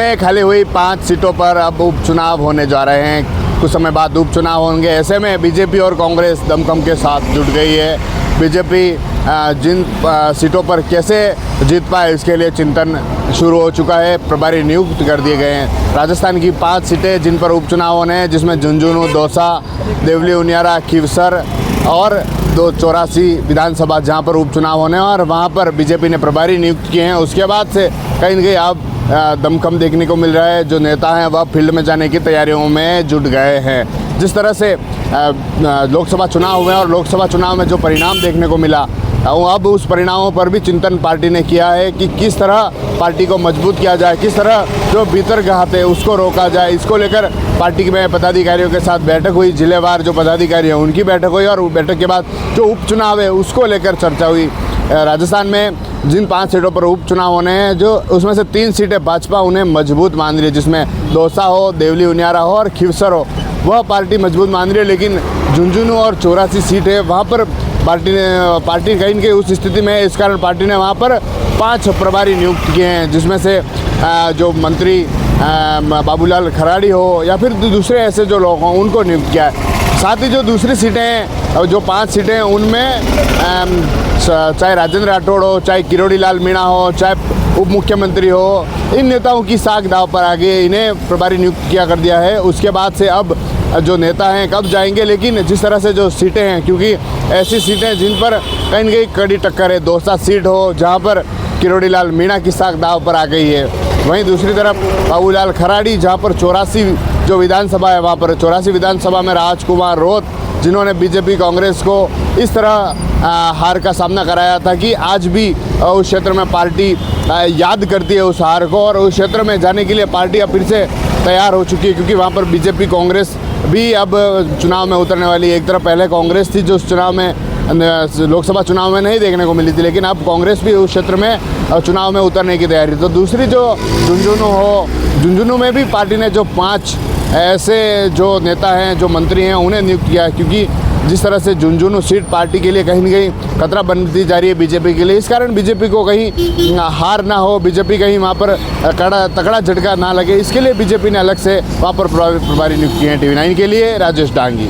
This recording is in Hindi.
में खाली हुई 5 सीटों पर अब उपचुनाव होने जा रहे हैं। कुछ समय बाद उपचुनाव होंगे। ऐसे में बीजेपी और कांग्रेस दमखम के साथ जुट गई है। बीजेपी जिन सीटों पर कैसे जीत पाए इसके लिए चिंतन शुरू हो चुका है। प्रभारी नियुक्त कर दिए गए हैं। राजस्थान की 5 सीटें जिन पर उपचुनाव होने हैं, जिसमें झुंझुनू, दौसा, देवली, उनियारा, खीवसर और 284 विधानसभा जहां पर उपचुनाव होने हैं और वहां पर बीजेपी ने प्रभारी नियुक्त किए हैं। उसके बाद से कहीं न कहीं अब दमखम देखने को मिल रहा है। जो नेता हैं वह फील्ड में जाने की तैयारियों में जुट गए हैं। जिस तरह से लोकसभा चुनाव हुए और लोकसभा चुनाव में जो परिणाम देखने को मिला, अब उस परिणामों पर भी चिंतन पार्टी ने किया है कि किस तरह पार्टी को मजबूत किया जाए, किस तरह जो भीतर घात है उसको रोका जाए। इसको लेकर पार्टी में पदाधिकारियों के साथ बैठक हुई। जिलेवार जो पदाधिकारी हैं उनकी बैठक हुई और बैठक के बाद जो उपचुनाव है उसको लेकर चर्चा हुई। राजस्थान में जिन 5 सीटों पर उपचुनाव होने हैं, जो उसमें से 3 सीटें भाजपा उन्हें मजबूत मान रही है, जिसमें दौसा हो, देवली, उनियारा हो और खीवसर हो, वह पार्टी मजबूत मान रही है। लेकिन झुंझुनू और 84 सीट है, वहाँ पर पार्टी कहीं न कहीं उस स्थिति में है। इस कारण पार्टी ने वहाँ पर 5 प्रभारी नियुक्त किए हैं, जिसमें से जो मंत्री बाबूलाल खराड़ी हो या फिर दूसरे ऐसे जो लोग हों उनको नियुक्त किया है। साथ ही जो दूसरी सीटें हैं, जो 5 सीटें हैं, उनमें चाहे राजेंद्र राठौड़ हो, चाहे किरोड़ी लाल मीणा हो, चाहे उप मुख्यमंत्री हो, इन नेताओं की साख दाव पर आगे इन्हें प्रभारी नियुक्त किया कर दिया है। उसके बाद से अब जो नेता हैं कब जाएंगे, लेकिन जिस तरह से जो सीटें हैं, क्योंकि ऐसी सीटें जिन पर कहीं न कहीं कड़ी टक्कर है, दौसा सीट हो जहां पर किरोड़ी लाल मीणा की साख दाव पर आ गई है, वहीं दूसरी तरफ बाबूलाल खराड़ी जहां पर 84 जो विधानसभा है, वहाँ पर 84 विधानसभा में राजकुमार रोत, जिन्होंने बीजेपी कांग्रेस को इस तरह हार का सामना कराया था कि आज भी उस क्षेत्र में पार्टी याद करती है उस हार को, और उस क्षेत्र में जाने के लिए पार्टी अब फिर से तैयार हो चुकी है, क्योंकि वहाँ पर बीजेपी कांग्रेस भी अब चुनाव में उतरने वाली है। एक तरफ पहले कांग्रेस थी जो उस चुनाव में लोकसभा चुनाव में नहीं देखने को मिली थी, लेकिन अब कांग्रेस भी उस क्षेत्र में चुनाव में उतरने की तैयारी। तो दूसरी जो झुंझुनू हो, झुंझुनू में भी पार्टी ने जो 5 ऐसे जो नेता हैं, जो मंत्री हैं, उन्हें नियुक्त किया है, क्योंकि जिस तरह से झुंझुनू सीट पार्टी के लिए कहीं न कहीं खतरा बनती जा रही है बीजेपी के लिए। इस कारण बीजेपी को कहीं हार ना हो, बीजेपी कहीं वहाँ पर तगड़ा झटका ना लगे, इसके लिए बीजेपी ने अलग से वहाँ पर प्रभारी नियुक्त किए हैं। TV9 के लिए राजेश डांगी।